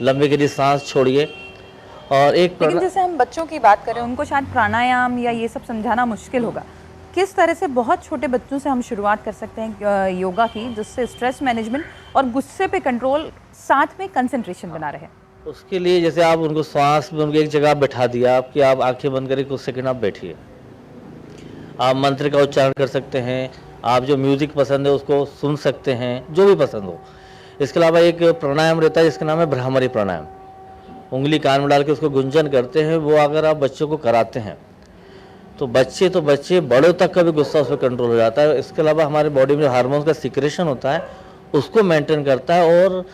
लंबे के लिए सांस छोड़िए। और एक लेकिन जैसे हम बच्चों की बात करें, उनको शायद प्राणायाम या ये सब समझाना मुश्किल होगा। किस तरह से बहुत छोटे बच्चों से हम शुरुआत कर सकते हैं योगा की, जिससे स्ट्रेस मैनेजमेंट और गुस्से पे कंट्रोल, साथ में कंसंट्रेशन बना रहे? उसके लिए जैसे आप उनको सांस में उनको एक जगह बैठा दिया आप कि आप आंखें बंद करके कुछ सेकंड आप बैठिए। आप मंत्र का उच्चारण कर सकते हैं, आप जो म्यूज़िक पसंद है उसको सुन सकते हैं, जो भी पसंद हो। इसके अलावा एक प्राणायाम रहता है जिसका नाम है भ्रामरी प्राणायाम। उंगली कान में डाल के उसको गुंजन करते हैं, वो अगर आप बच्चों को कराते हैं तो बच्चे बड़ों तक का भी गुस्सा उस पर कंट्रोल हो जाता है। इसके अलावा हमारे बॉडी में हार्मोन्स का सिक्रेशन होता है उसको मेंटेन करता है। और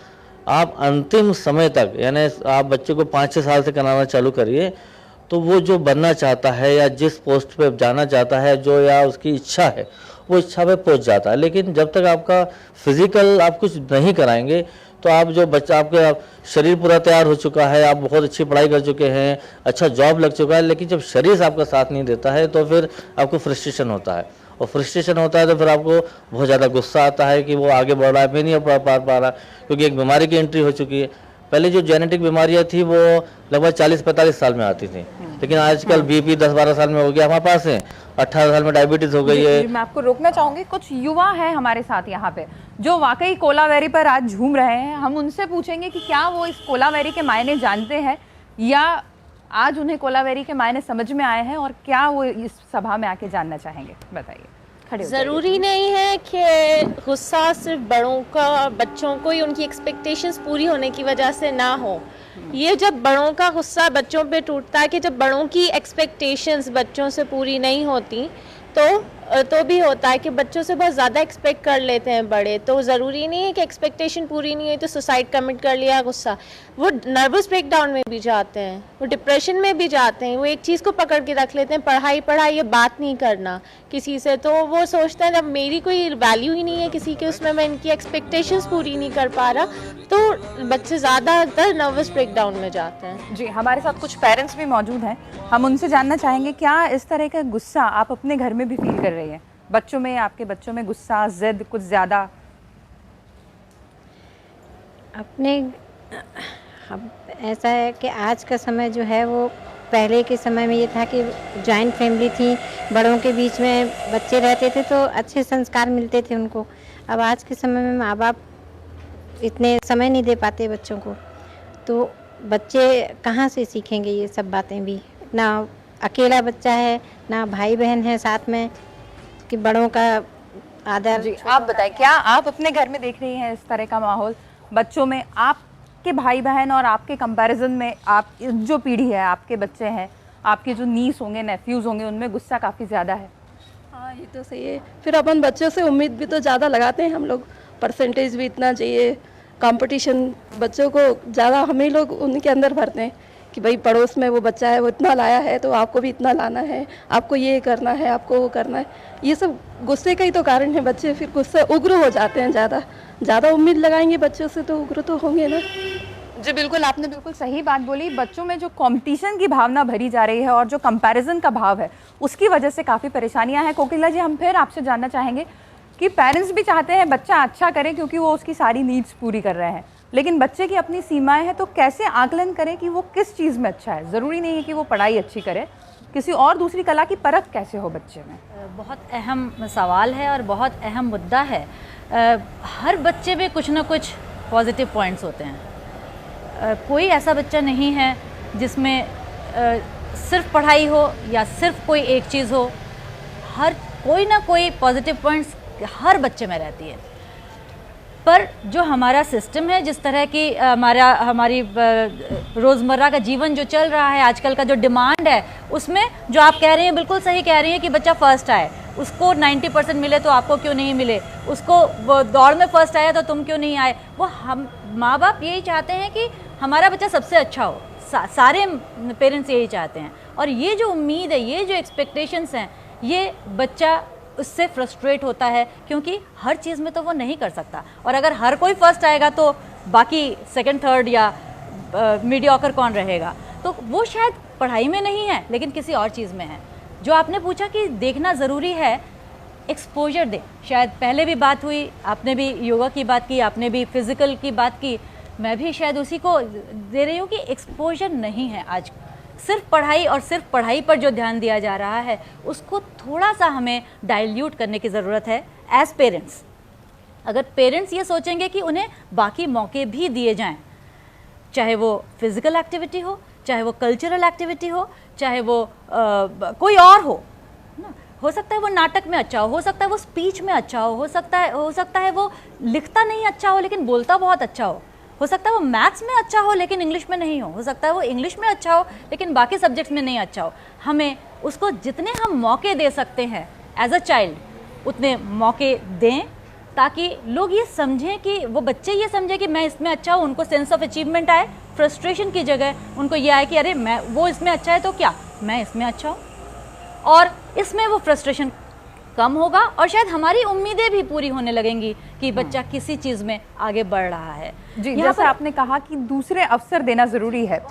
आप अंतिम समय तक, यानी आप बच्चे को 5-6 साल से कराना चालू करिए तो वो जो बनना चाहता है या जिस पोस्ट पे जाना चाहता है जो, या उसकी इच्छा है, वो इच्छा पे पहुंच जाता है। लेकिन जब तक आपका फिजिकल आप कुछ नहीं कराएंगे तो आप जो बच्चा, आपके शरीर पूरा तैयार हो चुका है, आप बहुत अच्छी पढ़ाई कर चुके हैं, अच्छा जॉब लग चुका है, लेकिन जब शरीर आपका साथ नहीं देता है तो फिर आपको फ्रस्ट्रेशन होता है। और फ्रस्ट्रेशन होता है तो फिर आपको बहुत ज़्यादा गुस्सा आता है कि वो आगे बढ़ रहा है, मैं नहीं पा रहा, क्योंकि एक बीमारी की एंट्री हो चुकी है। पहले जो जेनेटिक बीमारियां थी वो लगभग 40-45 साल में आती थी, लेकिन आजकल बीपी 10-12 साल में हो गया हमारे पास है, 18 साल में डायबिटीज हो गई है। मैं आपको रोकना चाहूंगी, कुछ युवा हैं हमारे साथ यहाँ पे जो वाकई कोलावेरी पर आज झूम रहे हैं। हम उनसे पूछेंगे कि क्या वो इस कोलावेरी के मायने जानते हैं या आज उन्हें कोलावेरी के मायने समझ में आए हैं, और क्या वो इस सभा में आके जानना चाहेंगे। बताइए। ज़रूरी नहीं है कि गुस्सा सिर्फ बड़ों का, बच्चों को ही उनकी एक्सपेक्टेशंस पूरी होने की वजह से ना हो। ये जब बड़ों का गुस्सा बच्चों पे टूटता है कि जब बड़ों की एक्सपेक्टेशंस बच्चों से पूरी नहीं होती तो भी होता है कि बच्चों से बहुत ज़्यादा एक्सपेक्ट कर लेते हैं बड़े। तो ज़रूरी नहीं है कि एक्सपेक्टेशन पूरी नहीं हुई तो सुसाइड कमिट कर लिया गुस्सा। वो नर्वस ब्रेकडाउन में भी जाते हैं, वो डिप्रेशन में भी जाते हैं, वो एक चीज़ को पकड़ के रख लेते हैं, पढ़ाई ये बात नहीं करना किसी से। तो वो सोचते हैं जब मेरी कोई वैल्यू ही नहीं है किसी के उसमें, मैं इनकी एक्सपेक्टेशंस पूरी नहीं कर पा रहा, तो बच्चे ज़्यादातर नर्वस ब्रेकडाउन में जाते हैं। जी, हमारे साथ कुछ पेरेंट्स भी मौजूद हैं, हम उनसे जानना चाहेंगे क्या इस तरह का गुस्सा आप अपने घर में भी फील कर रही है? बच्चों में, आपके बच्चों में गुस्सा, जिद कुछ ज़्यादा? अपने अब ऐसा है कि आज का समय जो है वो, पहले के समय में ये था कि जॉइंट फैमिली थी, बड़ों के बीच में बच्चे रहते थे तो अच्छे संस्कार मिलते थे उनको। अब आज के समय में माँ बाप इतने समय नहीं दे पाते बच्चों को, तो बच्चे कहाँ से सीखेंगे ये सब बातें भी। ना अकेला बच्चा है, ना भाई बहन है साथ में कि बड़ों का आदर। जी, आप बताएं, क्या आप अपने घर में देख रही हैं इस तरह का माहौल बच्चों में? आपके भाई बहन और आपके कंपैरिजन में, आप जो पीढ़ी है, आपके बच्चे हैं, आपके जो नीस होंगे, नेफ्यूज होंगे, उनमें गुस्सा काफ़ी ज़्यादा है। हाँ, ये तो सही है। फिर अपन बच्चों से उम्मीद भी तो ज़्यादा लगाते हैं हम लोग, परसेंटेज भी इतना चाहिए, कंपटीशन बच्चों को ज़्यादा हम ही लोग उनके अंदर भरते हैं कि भाई पड़ोस में वो बच्चा है, वो इतना लाया है तो आपको भी इतना लाना है, आपको ये करना है, आपको वो करना है। ये सब गुस्से का ही तो कारण है। बच्चे फिर गुस्से उग्र हो जाते हैं, ज़्यादा उम्मीद लगाएंगे बच्चों से तो उग्र तो होंगे ना। जी बिल्कुल, आपने बिल्कुल सही बात बोली। बच्चों में जो कंपटीशन की भावना भरी जा रही है और जो कंपैरिजन का भाव है, उसकी वजह से काफ़ी परेशानियां हैं। कोकिला जी, हम फिर आपसे जानना चाहेंगे कि पेरेंट्स भी चाहते हैं बच्चा अच्छा करे क्योंकि वो उसकी सारी नीड्स पूरी कर रहे हैं, लेकिन बच्चे की अपनी सीमाएं हैं, तो कैसे आकलन करें कि वो किस चीज़ में अच्छा है? ज़रूरी नहीं है कि वो पढ़ाई अच्छी करे, किसी और दूसरी कला की परख कैसे हो बच्चे में? बहुत अहम सवाल है और बहुत अहम मुद्दा है। हर बच्चे में कुछ ना कुछ पॉजिटिव पॉइंट्स होते हैं। कोई ऐसा बच्चा नहीं है जिसमें सिर्फ पढ़ाई हो या सिर्फ कोई एक चीज़ हो। हर कोई ना कोई पॉजिटिव पॉइंट्स हर बच्चे में रहती है। पर जो हमारा सिस्टम है, जिस तरह की हमारी रोज़मर्रा का जीवन जो चल रहा है, आजकल का जो डिमांड है, उसमें जो आप कह रहे हैं बिल्कुल सही कह रही हैं कि बच्चा फर्स्ट आए, उसको 90% मिले तो आपको क्यों नहीं मिले, उसको वो दौड़ में फर्स्ट आया तो तुम क्यों नहीं आए। वो हम माँ बाप यही चाहते हैं कि हमारा बच्चा सबसे अच्छा हो। सारे पेरेंट्स यही चाहते हैं, और ये जो उम्मीद है, ये जो एक्सपेक्टेशंस हैं, ये बच्चा उससे फ्रस्ट्रेट होता है क्योंकि हर चीज़ में तो वो नहीं कर सकता। और अगर हर कोई फर्स्ट आएगा तो बाकी सेकंड, थर्ड या मीडियोकर कौन रहेगा? तो वो शायद पढ़ाई में नहीं है लेकिन किसी और चीज़ में है। जो आपने पूछा कि देखना ज़रूरी है, एक्सपोजर दे। शायद पहले भी बात हुई, आपने भी योगा की बात की, आपने भी फिज़िकल की बात की। मैं भी शायद उसी को दे रही हूँ कि एक्सपोजर नहीं है आज। सिर्फ पढ़ाई और सिर्फ पढ़ाई पर जो ध्यान दिया जा रहा है उसको थोड़ा सा हमें डाइल्यूट करने की ज़रूरत है एज पेरेंट्स। अगर पेरेंट्स ये सोचेंगे कि उन्हें बाकी मौके भी दिए जाएं, चाहे वो फिज़िकल एक्टिविटी हो, चाहे वो कल्चरल एक्टिविटी हो, चाहे वो कोई और हो सकता है वो नाटक में अच्छा हो सकता है वो स्पीच में अच्छा हो सकता है वो लिखता नहीं अच्छा हो लेकिन बोलता बहुत अच्छा हो सकता है वो मैथ्स में अच्छा हो लेकिन इंग्लिश में नहीं हो सकता है वो इंग्लिश में अच्छा हो लेकिन बाकी सब्जेक्ट्स में नहीं अच्छा हो। हमें उसको जितने हम मौके दे सकते हैं एज अ चाइल्ड उतने मौके दें, ताकि लोग ये समझें कि वो बच्चे ये समझें कि मैं इसमें अच्छा हूँ, उनको सेंस ऑफ अचीवमेंट आए, फ्रस्ट्रेशन की जगह उनको ये आए कि अरे मैं वो इसमें अच्छा है तो क्या मैं इसमें अच्छा हूँ, और इसमें वो फ्रस्ट्रेशन कम होगा और शायद हमारी उम्मीदें भी पूरी होने लगेंगी कि बच्चा किसी चीज़ में आगे बढ़ रहा है। जी, जैसे आपने कहा कि दूसरे अवसर देना ज़रूरी है।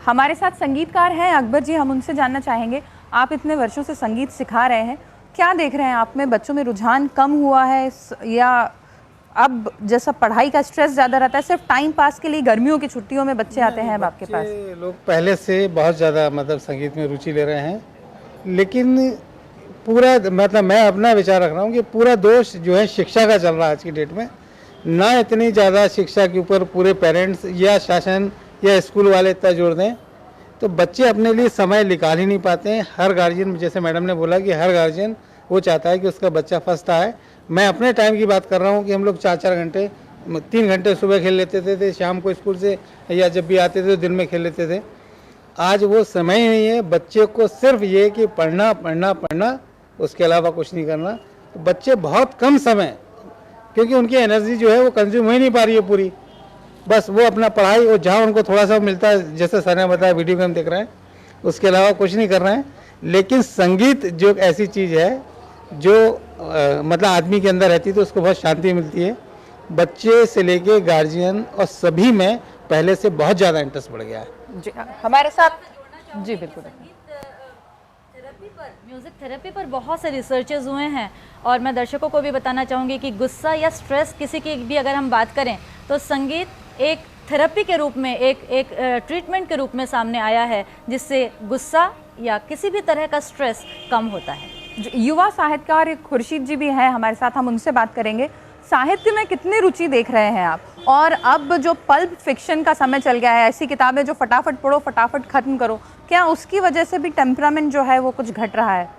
हमारे साथ संगीतकार हैं अकबर जी, हम उनसे जानना चाहेंगे, आप इतने वर्षों से संगीत सिखा रहे हैं, क्या देख रहे हैं आप में बच्चों में रुझान कम हुआ है या अब जैसा पढ़ाई का स्ट्रेस ज़्यादा रहता है, सिर्फ टाइम पास के लिए गर्मियों की छुट्टियों में बच्चे आते हैं अब आपके पास? लोग पहले से बहुत ज़्यादा मतलब संगीत में रुचि ले रहे हैं, लेकिन पूरा मतलब मैं अपना विचार रख रहा हूँ कि पूरा दोष जो है शिक्षा का चल रहा है आज की डेट में। ना इतनी ज़्यादा शिक्षा के ऊपर पूरे पेरेंट्स या शासन या स्कूल वाले इतना जोर दें, तो बच्चे अपने लिए समय निकाल ही नहीं पाते हैं। हर गार्जियन, जैसे मैडम ने बोला कि हर गार्जियन वो चाहता है कि उसका बच्चा फर्स्ट आए। मैं अपने टाइम की बात कर रहा हूँ कि हम लोग 4-4 घंटे 3 घंटे सुबह खेल लेते थे, शाम को स्कूल से या जब भी आते थे तो दिन में खेल लेते थे। आज वो समय ही नहीं है। बच्चे को सिर्फ ये कि पढ़ना पढ़ना पढ़ना, उसके अलावा कुछ नहीं करना। तो बच्चे बहुत कम समय, क्योंकि उनकी एनर्जी जो है वो कंज्यूम हो ही नहीं पा रही है पूरी, बस वो अपना पढ़ाई और जहाँ उनको थोड़ा सा मिलता है, जैसे सर ने बताया वीडियो गेम देख रहे हैं, उसके अलावा कुछ नहीं कर रहे हैं। लेकिन संगीत जो एक ऐसी चीज़ है जो मतलब आदमी के अंदर रहती है तो उसको बहुत शांति मिलती है। बच्चे से लेके गार्जियन और सभी में पहले से बहुत ज़्यादा इंटरेस्ट बढ़ गया है। जी हमारे साथ, जी बिल्कुल। म्यूज़िक थेरेपी पर बहुत से रिसर्चेस हुए हैं और मैं दर्शकों को भी बताना चाहूँगी कि गुस्सा या स्ट्रेस किसी की भी अगर हम बात करें तो संगीत एक थेरेपी के रूप में, एक ट्रीटमेंट के रूप में सामने आया है, जिससे गुस्सा या किसी भी तरह का स्ट्रेस कम होता है। युवा साहित्यकार खुर्शीद जी भी हैं हमारे साथ, हम उनसे बात करेंगे। साहित्य में कितनी रुचि देख रहे हैं आप? और अब जो पल्प फिक्शन का समय चल गया है, ऐसी किताबें जो फटाफट पढ़ो फटाफट ख़त्म करो, क्या उसकी वजह से भी टेम्परामेंट जो है वो कुछ घट रहा है?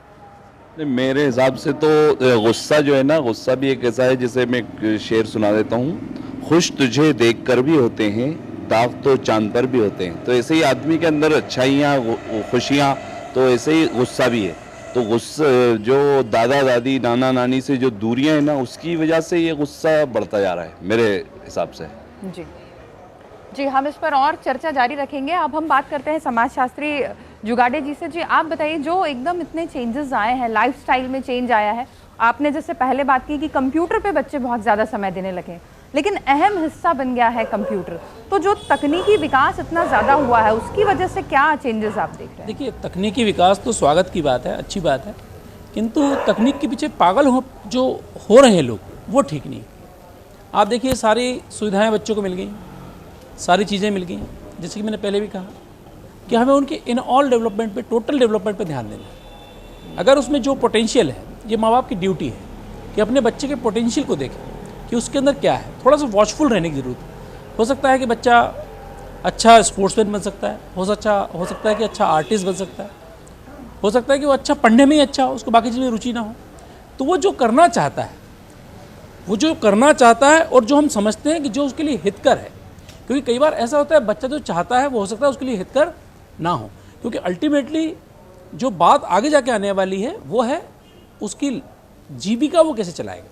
मेरे हिसाब से तो गुस्सा जो है ना, गुस्सा भी एक ऐसा है, जिसे मैं एक शेर सुना देता हूँ। खुश तुझे देखकर भी होते हैं, दाग तो चांद पर भी होते हैं। तो ऐसे ही आदमी के अंदर अच्छाइयाँ, खुशियाँ, तो ऐसे ही गुस्सा भी है। तो गुस्सा जो दादा दादी नाना नानी से जो दूरियां हैं ना, उसकी वजह से ये गुस्सा बढ़ता जा रहा है मेरे हिसाब से। जी हम इस पर और चर्चा जारी रखेंगे। अब हम बात करते हैं समाजशास्त्री जुगाड़े जी से। जी आप बताइए, जो एकदम इतने चेंजेस आए हैं, लाइफस्टाइल में चेंज आया है, आपने जैसे पहले बात की कि कंप्यूटर पे बच्चे बहुत ज़्यादा समय देने लगे, लेकिन अहम हिस्सा बन गया है कंप्यूटर, तो जो तकनीकी विकास इतना ज़्यादा हुआ है उसकी वजह से क्या चेंजेस आप देख रहे हैं? देखिए, तकनीकी विकास तो स्वागत की बात है, अच्छी बात है, किंतु तकनीक के पीछे पागल जो हो रहे हैं लोग, वो ठीक नहीं। आप देखिए, सारी सुविधाएं बच्चों को मिल गई, सारी चीज़ें मिल गई, जैसे कि मैंने पहले भी कहा कि हमें उनके इन ऑल डेवलपमेंट पे, टोटल डेवलपमेंट पे ध्यान देना है। अगर उसमें जो पोटेंशियल है, ये माँ बाप की ड्यूटी है कि अपने बच्चे के पोटेंशियल को देखें कि उसके अंदर क्या है। थोड़ा सा वॉचफुल रहने की ज़रूरत है। हो सकता है कि बच्चा अच्छा स्पोर्ट्समैन बन सकता है, हो सकता है कि अच्छा आर्टिस्ट बन सकता है, हो सकता है कि वो अच्छा पढ़ने में ही अच्छा हो, उसको बाकी चीज़ में रुचि ना हो। तो वो जो करना चाहता है, और जो हम समझते हैं कि जो उसके लिए हितकर है, क्योंकि कई बार ऐसा होता है बच्चा जो चाहता है वो हो सकता है उसके लिए हितकर ना हो, क्योंकि अल्टीमेटली जो बात आगे जाके आने वाली है वो है उसकी जीविका वो कैसे चलाएगा।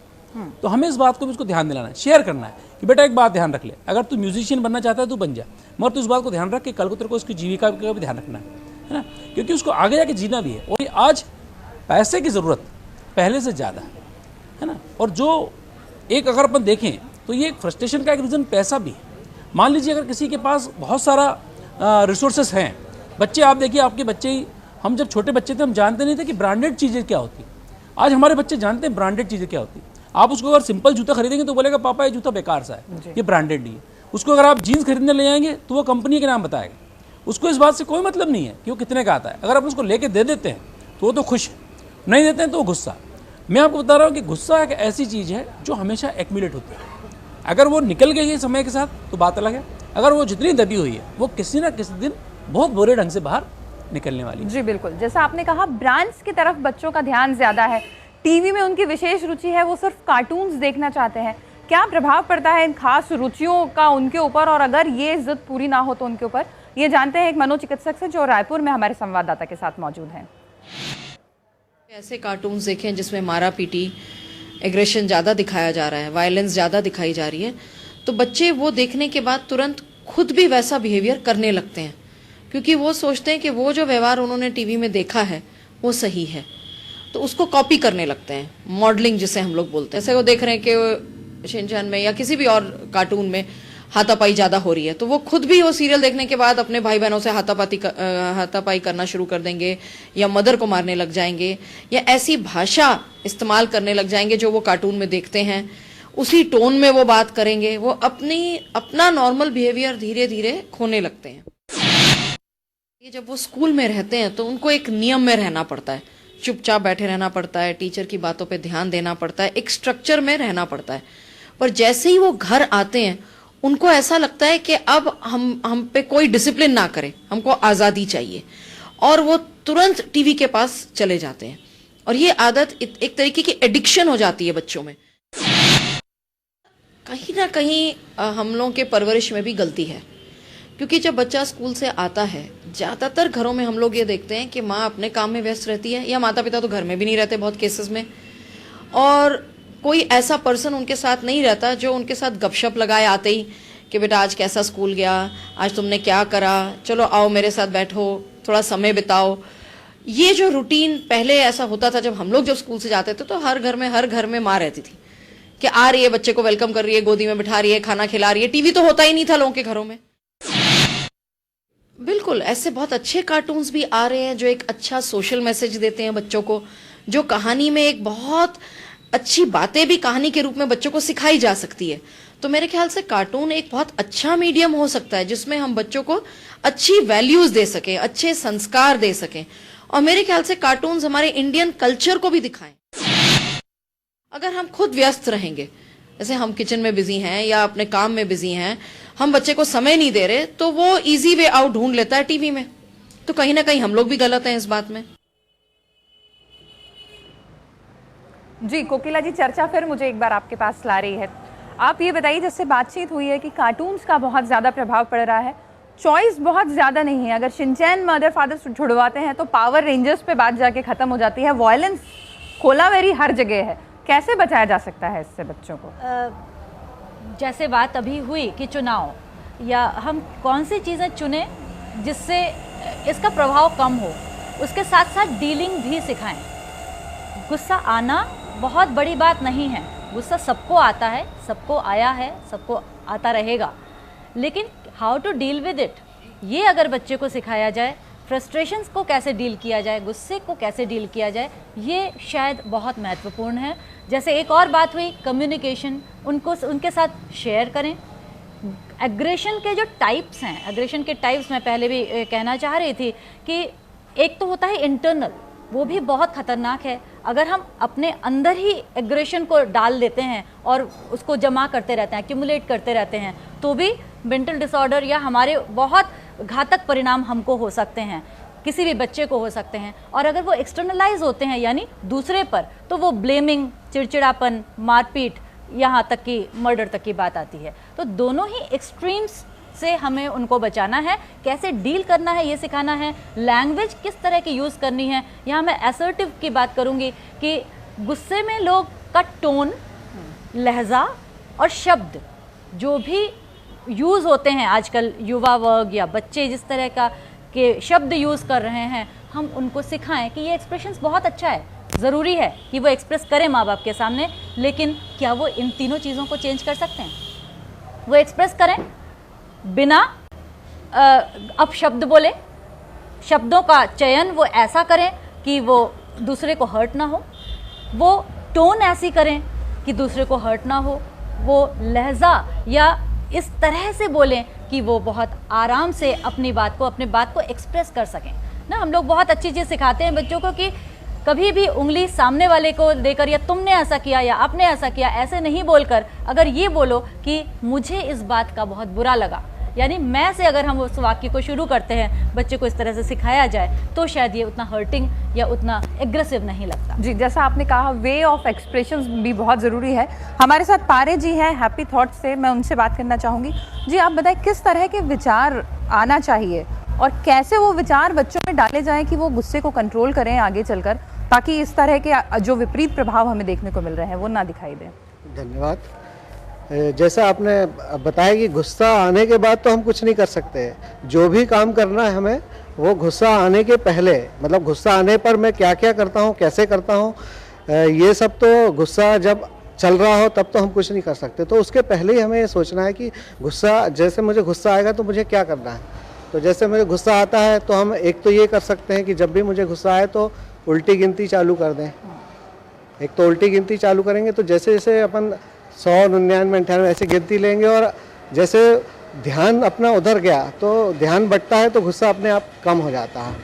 तो हमें इस बात को भी उसको ध्यान दिलाना है, शेयर करना है कि बेटा एक बात ध्यान रख ले, अगर तू म्यूजिशियन बनना चाहता है तो बन जा, मगर तू इस बात को ध्यान रख कि कल को तेरे को उसकी जीविका का भी ध्यान रखना है ना, क्योंकि उसको आगे जाके जीना भी है। और आज पैसे की ज़रूरत पहले से ज़्यादा है ना। और जो एक अगर अपन देखें तो ये फ्रस्ट्रेशन का एक रीज़न पैसा भी है। मान लीजिए अगर किसी के पास बहुत सारा रिसोर्सेस हैं, बच्चे आप देखिए, आपके बच्चे ही, हम जब छोटे बच्चे थे हम जानते नहीं थे कि ब्रांडेड चीज़ें क्या होती। आज हमारे बच्चे जानते हैं ब्रांडेड चीज़ें क्या होती। आप उसको अगर सिंपल जूता खरीदेंगे तो बोलेगा पापा ये जूता बेकार सा है, ये ब्रांडेड नहीं है। उसको अगर आप जीन्स खरीदने ले जाएंगे तो वो कंपनी के नाम बताएगा, उसको इस बात से कोई मतलब नहीं है कि वो कितने का आता है। अगर आप उसको लेके दे देते हैं तो वो तो खुश है, नहीं देते हैं तो वो गुस्सा। मैं आपको बता रहा हूँ कि गुस्सा एक ऐसी चीज़ है जो हमेशा एक्यूमुलेट होती है। अगर वो निकल गई है समय के साथ तो बात अलग है, अगर वो जितनी दबी हुई है वो किसी ना किसी दिन बहुत बुरे ढंग से बाहर निकलने वाली है। जी बिल्कुल, जैसा आपने कहा ब्रांड्स की तरफ बच्चों का ध्यान ज़्यादा है, टीवी में उनकी विशेष रुचि है, वो सिर्फ कार्टून्स देखना चाहते हैं। क्या प्रभाव पड़ता है इन खास रुचियों का उनके ऊपर, और अगर ये जिद पूरी ना हो तो उनके ऊपर? ये जानते हैं एक मनोचिकित्सक से जो रायपुर में हमारे संवाददाता के साथ मौजूद हैं। ऐसे कार्टून्स देखें जिसमें मारा पीटी, एग्रेशन ज़्यादा दिखाया जा रहा है, वायलेंस ज़्यादा दिखाई जा रही है, तो बच्चे वो देखने के बाद तुरंत खुद भी वैसा बिहेवियर करने लगते हैं, क्योंकि वो सोचते हैं कि वो जो व्यवहार उन्होंने टीवी में देखा है वो सही है, तो उसको कॉपी करने लगते हैं। मॉडलिंग जिसे हम लोग बोलते हैं। जैसे वो देख रहे हैं कि शिनचैन में या किसी भी और कार्टून में हाथापाई ज़्यादा हो रही है, तो वो खुद भी वो सीरियल देखने के बाद अपने भाई बहनों से हाथापाई करना शुरू कर देंगे, या मदर को मारने लग जाएंगे, या ऐसी भाषा इस्तेमाल करने लग जाएंगे जो वो कार्टून में देखते हैं, उसी टोन में वो बात करेंगे। वो अपना नॉर्मल बिहेवियर धीरे धीरे खोने लगते हैं। ये जब वो स्कूल में रहते हैं तो उनको एक नियम में रहना पड़ता है, चुपचाप बैठे रहना पड़ता है, टीचर की बातों पे ध्यान देना पड़ता है, एक स्ट्रक्चर में रहना पड़ता है। पर जैसे ही वो घर आते हैं उनको ऐसा लगता है कि अब हम पे कोई डिसिप्लिन ना करे, हमको आज़ादी चाहिए, और वो तुरंत टीवी के पास चले जाते हैं। और ये आदत एक तरीके की एडिक्शन हो जाती है बच्चों में। कहीं ना कहीं हम लोगों के परवरिश में भी गलती है, क्योंकि जब बच्चा स्कूल से आता है, ज़्यादातर घरों में हम लोग ये देखते हैं कि माँ अपने काम में व्यस्त रहती है, या माता पिता तो घर में भी नहीं रहते बहुत केसेस में, और कोई ऐसा पर्सन उनके साथ नहीं रहता जो उनके साथ गपशप लगाए आते ही कि बेटा आज कैसा स्कूल गया, आज तुमने क्या करा, चलो आओ मेरे साथ बैठो, थोड़ा समय बिताओ। ये जो रूटीन पहले ऐसा होता था, जब स्कूल से जाते थे तो हर घर में माँ रहती थी कि आ रही है, बच्चे को वेलकम कर रही है, गोदी में बिठा रही है, खाना खिला रही है। टीवी तो होता ही नहीं था लोगों के घरों में। बिल्कुल ऐसे बहुत अच्छे कार्टून्स भी आ रहे हैं जो एक अच्छा सोशल मैसेज देते हैं बच्चों को, जो कहानी में एक बहुत अच्छी बातें भी कहानी के रूप में बच्चों को सिखाई जा सकती है। तो मेरे ख्याल से कार्टून एक बहुत अच्छा मीडियम हो सकता है जिसमें हम बच्चों को अच्छी वैल्यूज दे सकें, अच्छे संस्कार दे सकें, और मेरे ख्याल से कार्टून्स हमारे इंडियन कल्चर को भी दिखाएं। अगर हम खुद व्यस्त रहेंगे, जैसे हम किचन में बिजी हैं या अपने काम में बिजी हैं, हम बच्चे को समय नहीं दे रहे, तो वो इजी वे आउट ढूंढ लेता है टीवी में। तो कहीं ना कहीं हम लोग भी गलत हैं इस बात में। जी कोकिला जी, चर्चा फिर मुझे एक बार आपके पास ला रही है। आप ये बताइए, जिससे बातचीत हुई है कि कार्टून्स का बहुत ज़्यादा प्रभाव पड़ रहा है, चॉइस बहुत ज़्यादा नहीं है। अगर शिनचैन मदर फादर छुड़वाते हैं तो पावर रेंजर्स पे बात जाके ख़त्म हो जाती है। वॉयलेंस कोलावेरी हर जगह है, कैसे बचाया जा सकता है इससे बच्चों को? जैसे बात अभी हुई कि चुनाव, या हम कौन सी चीज़ें चुनें जिससे इसका प्रभाव कम हो, उसके साथ साथ डीलिंग भी सिखाएं। गुस्सा आना बहुत बड़ी बात नहीं है, गुस्सा सबको आता है, सबको आया है, सबको आता रहेगा, लेकिन how to deal with it, ये अगर बच्चे को सिखाया जाए, फ्रस्ट्रेशंस को कैसे डील किया जाए, गुस्से को कैसे डील किया जाए, ये शायद बहुत महत्वपूर्ण है। जैसे एक और बात हुई कम्युनिकेशन, उनके साथ शेयर करें। एग्रेशन के जो टाइप्स हैं, एग्रेशन के टाइप्स मैं पहले भी कहना चाह रही थी कि एक तो होता है इंटरनल, वो भी बहुत ख़तरनाक है। अगर हम अपने अंदर ही एग्रेशन को डाल देते हैं और उसको जमा करते रहते हैं, एक्यूमुलेट करते रहते हैं, तो भी मेंटल डिसऑर्डर या हमारे बहुत घातक परिणाम हमको हो सकते हैं, किसी भी बच्चे को हो सकते हैं। और अगर वो एक्सटर्नलाइज होते हैं यानी दूसरे पर, तो वो ब्लेमिंग, चिड़चिड़ापन, मारपीट, यहाँ तक कि मर्डर तक की बात आती है। तो दोनों ही एक्सट्रीम्स से हमें उनको बचाना है, कैसे डील करना है ये सिखाना है, लैंग्वेज किस तरह की यूज़ करनी है। यहाँ मैं असर्टिव की बात करूँगी कि गुस्से में लोग का टोन, लहजा और शब्द जो भी यूज़ होते हैं आजकल, युवा वर्ग या बच्चे जिस तरह का के शब्द यूज़ कर रहे हैं, हम उनको सिखाएं कि ये एक्सप्रेशंस बहुत अच्छा है, ज़रूरी है कि वो एक्सप्रेस करें माँ बाप के सामने, लेकिन क्या वो इन तीनों चीज़ों को चेंज कर सकते हैं? वो एक्सप्रेस करें बिना अब शब्द बोले, शब्दों का चयन वो ऐसा करें कि वो दूसरे को हर्ट ना हो, वो टोन ऐसी करें कि दूसरे को हर्ट ना हो, वो लहजा या इस तरह से बोलें कि वो बहुत आराम से अपनी बात को एक्सप्रेस कर सकें ना। हम लोग बहुत अच्छी चीज़ सिखाते हैं बच्चों को कि कभी भी उंगली सामने वाले को देकर या तुमने ऐसा किया या आपने ऐसा किया ऐसे नहीं बोलकर अगर ये बोलो कि मुझे इस बात का बहुत बुरा लगा, यानी मैं से अगर हम उस वाक्य को शुरू करते हैं, बच्चे को इस तरह से सिखाया जाए तो शायद ये उतना हर्टिंग या उतना एग्रेसिव नहीं लगता। जी, जैसा आपने कहा वे ऑफ एक्सप्रेशंस भी बहुत ज़रूरी है। हमारे साथ पारे जी हैं हैप्पी थॉट्स से, मैं उनसे बात करना चाहूँगी। जी, आप बताएं किस तरह के विचार आना चाहिए और कैसे वो विचार बच्चों में डाले जाएं कि वो गुस्से को कंट्रोल करें आगे चलकर, ताकि इस तरह के जो विपरीत प्रभाव हमें देखने को मिल रहे हैं वो ना दिखाई दें। धन्यवाद। जैसा आपने बताया कि गुस्सा आने के बाद तो हम कुछ नहीं कर सकते, जो भी काम करना है हमें वो गुस्सा आने के पहले, मतलब गुस्सा आने पर मैं क्या क्या करता हूँ, कैसे करता हूँ, ये सब तो गुस्सा जब चल रहा हो तब तो हम कुछ नहीं कर सकते। तो उसके पहले ही हमें ये सोचना है कि गुस्सा, जैसे मुझे गुस्सा आएगा तो मुझे क्या करना है। तो जैसे मुझे गुस्सा आता है तो हम एक तो ये कर सकते हैं कि जब भी मुझे गुस्सा आए तो उल्टी गिनती चालू कर दें। एक तो उल्टी गिनती चालू करेंगे तो जैसे जैसे अपन 100, 99, 98 ऐसे गिनती लेंगे और जैसे ध्यान अपना उधर गया तो ध्यान बढ़ता है तो गुस्सा अपने आप कम हो जाता है।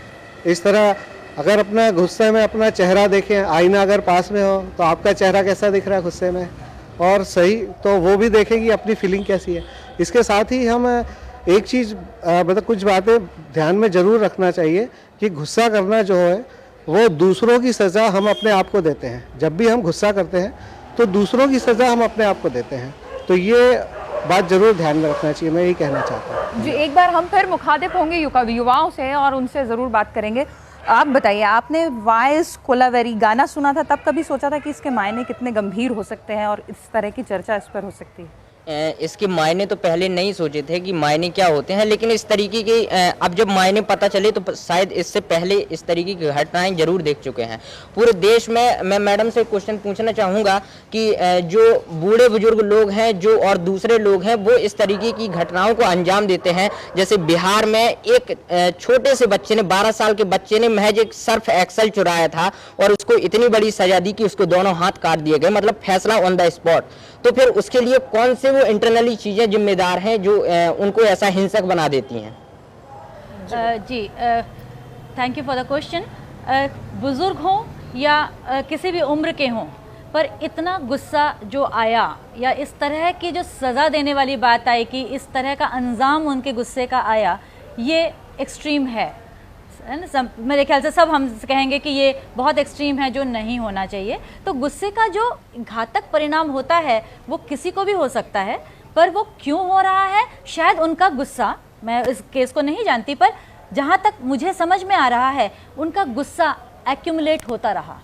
इस तरह अगर अपना गुस्से में अपना चेहरा देखें, आईना अगर पास में हो तो आपका चेहरा कैसा दिख रहा है गुस्से में, और सही तो वो भी देखें कि अपनी फीलिंग कैसी है। इसके साथ ही हम एक चीज़ मतलब कुछ बातें ध्यान में ज़रूर रखना चाहिए कि गुस्सा करना जो है वो दूसरों की सज़ा हम अपने आप को देते हैं। जब भी हम गुस्सा करते हैं तो दूसरों की सज़ा हम अपने आप को देते हैं। तो ये बात ज़रूर ध्यान में रखना चाहिए, मैं यही कहना चाहता हूँ। जी, एक बार हम फिर मुखातिब होंगे युवाओं से और उनसे ज़रूर बात करेंगे। आप बताइए, आपने वाइस कोलावेरी गाना सुना था, तब कभी सोचा था कि इसके मायने कितने गंभीर हो सकते हैं और इस तरह की चर्चा इस पर हो सकती है? इसके मायने तो पहले नहीं सोचे थे कि मायने क्या होते हैं, लेकिन इस तरीके के अब जब मायने पता चले तो शायद इससे पहले इस तरीके की घटनाएं जरूर देख चुके हैं पूरे देश में। मैं मैडम से क्वेश्चन पूछना चाहूँगा कि जो बूढ़े बुजुर्ग लोग हैं जो और दूसरे लोग हैं वो इस तरीके की घटनाओं को अंजाम देते हैं। जैसे बिहार में एक छोटे से बच्चे ने, 12 साल के बच्चे ने महज एक सर्फ एक्सल चुराया था और उसको इतनी बड़ी सजा दी कि उसको दोनों हाथ काट दिए गए, मतलब फैसला ऑन द स्पॉट। तो फिर उसके लिए कौन से वो इंटरनली चीजें जिम्मेदार हैं जो उनको ऐसा हिंसक बना देती हैं? जी, thank you for the question. बुजुर्ग हों या किसी भी उम्र के हों, पर इतना गुस्सा जो आया या इस तरह की जो सज़ा देने वाली बात आई कि इस तरह का अंजाम उनके गुस्से का आया, ये एक्सट्रीम है ना। मेरे ख्याल से सब हम कहेंगे कि ये बहुत एक्सट्रीम है, जो नहीं होना चाहिए। तो गुस्से का जो घातक परिणाम होता है वो किसी को भी हो सकता है, पर वो क्यों हो रहा है, शायद उनका गुस्सा, मैं इस केस को नहीं जानती, पर जहाँ तक मुझे समझ में आ रहा है उनका गुस्सा एक्यूमुलेट होता रहा।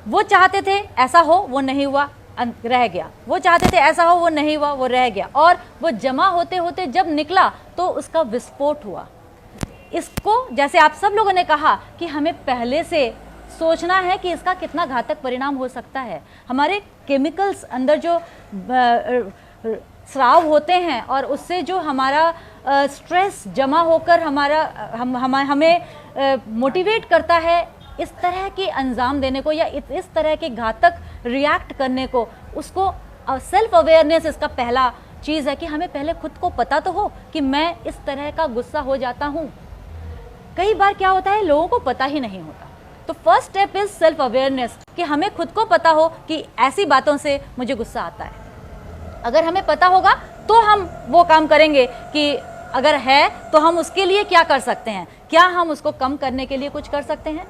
वो चाहते थे ऐसा हो, वो नहीं हुआ, रह गया। वो चाहते थे ऐसा हो, वो नहीं हुआ, वो रह गया। और वो जमा होते होते जब निकला तो उसका विस्फोट हुआ। इसको, जैसे आप सब लोगों ने कहा कि हमें पहले से सोचना है कि इसका कितना घातक परिणाम हो सकता है। हमारे केमिकल्स अंदर जो स्राव होते हैं और उससे जो हमारा स्ट्रेस जमा होकर हमें मोटिवेट करता है इस तरह के अंजाम देने को या इस तरह के घातक रिएक्ट करने को, उसको सेल्फ अवेयरनेस इसका पहला चीज़ है कि हमें पहले खुद को पता तो हो कि मैं इस तरह का गुस्सा हो जाता हूँ। कई बार क्या होता है, लोगों को पता ही नहीं होता। तो first step is self awareness, कि हमें खुद को पता हो कि ऐसी बातों से मुझे गुस्सा आता है। अगर हमें पता होगा तो हम वो काम करेंगे कि अगर है तो हम उसके लिए क्या कर सकते हैं, क्या हम उसको कम करने के लिए कुछ कर सकते हैं,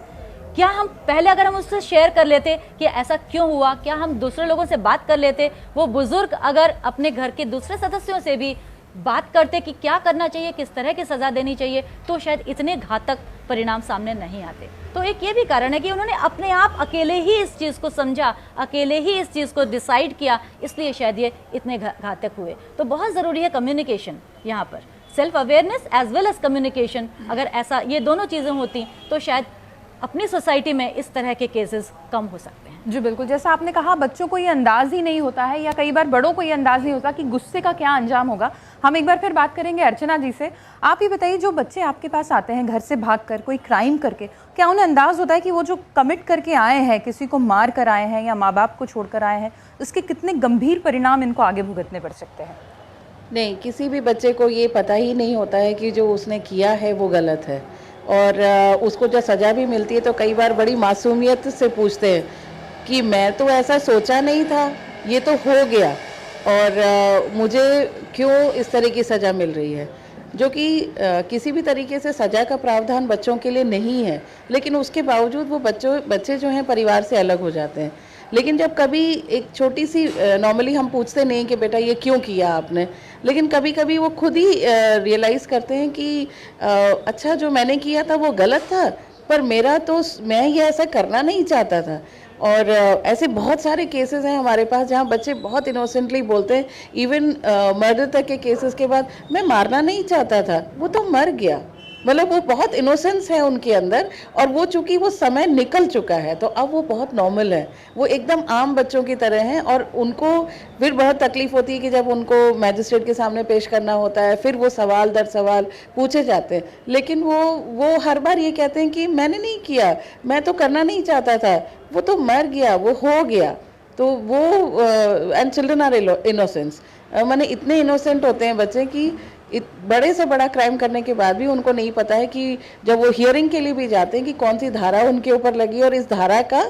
क्या हम पहले अगर हम उससे शेयर कर लेते कि ऐसा क्यों हुआ, क्या हम दूसरे लोगों से बात कर लेते, वो बुजुर्ग अगर अपने घर के दूसरे सदस्यों से भी बात करते कि क्या करना चाहिए, किस तरह की सज़ा देनी चाहिए, तो शायद इतने घातक परिणाम सामने नहीं आते। तो एक ये भी कारण है कि उन्होंने अपने आप अकेले ही इस चीज़ को समझा, अकेले ही इस चीज़ को डिसाइड किया, इसलिए शायद ये इतने घातक हुए। तो बहुत ज़रूरी है कम्युनिकेशन, यहाँ पर self awareness as well as communication. अगर ऐसा ये दोनों चीज़ें होती तो शायद अपनी सोसाइटी में इस तरह के केसेस कम हो सकते हैं। जी बिल्कुल, जैसा आपने कहा बच्चों को ये अंदाज़ ही नहीं होता है या कई बार बड़ों को ये अंदाज़ नहीं होता कि गुस्से का क्या अंजाम होगा। हम एक बार फिर बात करेंगे अर्चना जी से। आप ही बताइए, जो बच्चे आपके पास आते हैं घर से भागकर कोई क्राइम करके, क्या उन्हें अंदाज़ होता है कि वो जो कमिट करके आए हैं, किसी को मार कर आए हैं या माँ बाप को छोड़कर आए हैं, उसके कितने गंभीर परिणाम इनको आगे भुगतने पड़ सकते हैं? नहीं, किसी भी बच्चे को ये पता ही नहीं होता है कि जो उसने किया है वो गलत है, और उसको जब सज़ा भी मिलती है तो कई बार बड़ी मासूमियत से पूछते हैं कि मैं तो ऐसा सोचा नहीं था, ये तो हो गया, और मुझे क्यों इस तरह की सज़ा मिल रही है, जो कि किसी भी तरीके से सज़ा का प्रावधान बच्चों के लिए नहीं है, लेकिन उसके बावजूद वो बच्चे जो हैं परिवार से अलग हो जाते हैं। लेकिन जब कभी एक छोटी सी नॉर्मली हम पूछते नहीं कि बेटा ये क्यों किया आपने, लेकिन कभी कभी वो खुद ही रियलाइज़ करते हैं कि अच्छा जो मैंने किया था वो गलत था, पर मैं ये ऐसा करना नहीं चाहता था। और ऐसे बहुत सारे केसेस हैं हमारे पास जहाँ बच्चे बहुत इनोसेंटली बोलते हैं, इवन मर्डर तक के केसेस के बाद, मैं मारना नहीं चाहता था, वो तो मर गया। मतलब वो बहुत इनोसेंस है उनके अंदर, और वो चूंकि वो समय निकल चुका है तो अब वो बहुत नॉर्मल है, वो एकदम आम बच्चों की तरह हैं। और उनको फिर बहुत तकलीफ होती है कि जब उनको मैजिस्ट्रेट के सामने पेश करना होता है, फिर वो सवाल दर सवाल पूछे जाते हैं, लेकिन वो हर बार ये कहते हैं कि मैंने नहीं किया, मैं तो करना नहीं चाहता था, वो तो मर गया, वो हो गया। तो वो एंड चिल्ड्रन आर इनोसेंस, माने इतने इनोसेंट होते हैं बच्चे कि बड़े से बड़ा क्राइम करने के बाद भी उनको नहीं पता है कि जब वो हियरिंग के लिए भी जाते हैं कि कौन सी धारा उनके ऊपर लगी और इस धारा का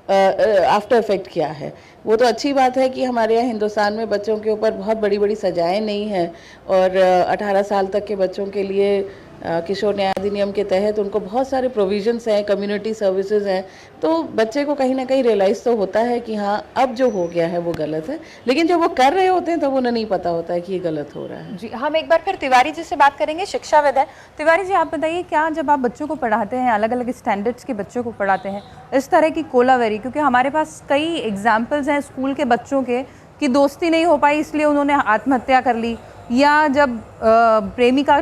आफ्टर इफेक्ट क्या है। वो तो अच्छी बात है कि हमारे यहाँ हिंदुस्तान में बच्चों के ऊपर बहुत बड़ी बड़ी सजाएं नहीं हैं, और 18 साल तक के बच्चों के लिए किशोर न्याय अधिनियम के तहत उनको बहुत सारे प्रोविजंस हैं, कम्युनिटी सर्विसेज हैं। तो बच्चे को कहीं ना कहीं रियलाइज़ तो होता है कि हाँ अब जो हो गया है वो गलत है, लेकिन जब वो कर रहे होते हैं तब उन्हें नहीं पता होता है कि ये गलत हो रहा है। जी, हम एक बार फिर तिवारी जी से बात करेंगे, शिक्षाविद है। तिवारी जी, आप बताइए, क्या जब आप बच्चों को पढ़ाते हैं, अलग अलग स्टैंडर्ड्स के बच्चों को पढ़ाते हैं, इस तरह की कोलावेरी, क्योंकि हमारे पास कई एग्जाम्पल्स हैं स्कूल के बच्चों के कि दोस्ती नहीं हो पाई इसलिए उन्होंने आत्महत्या कर ली, या जब प्रेमिका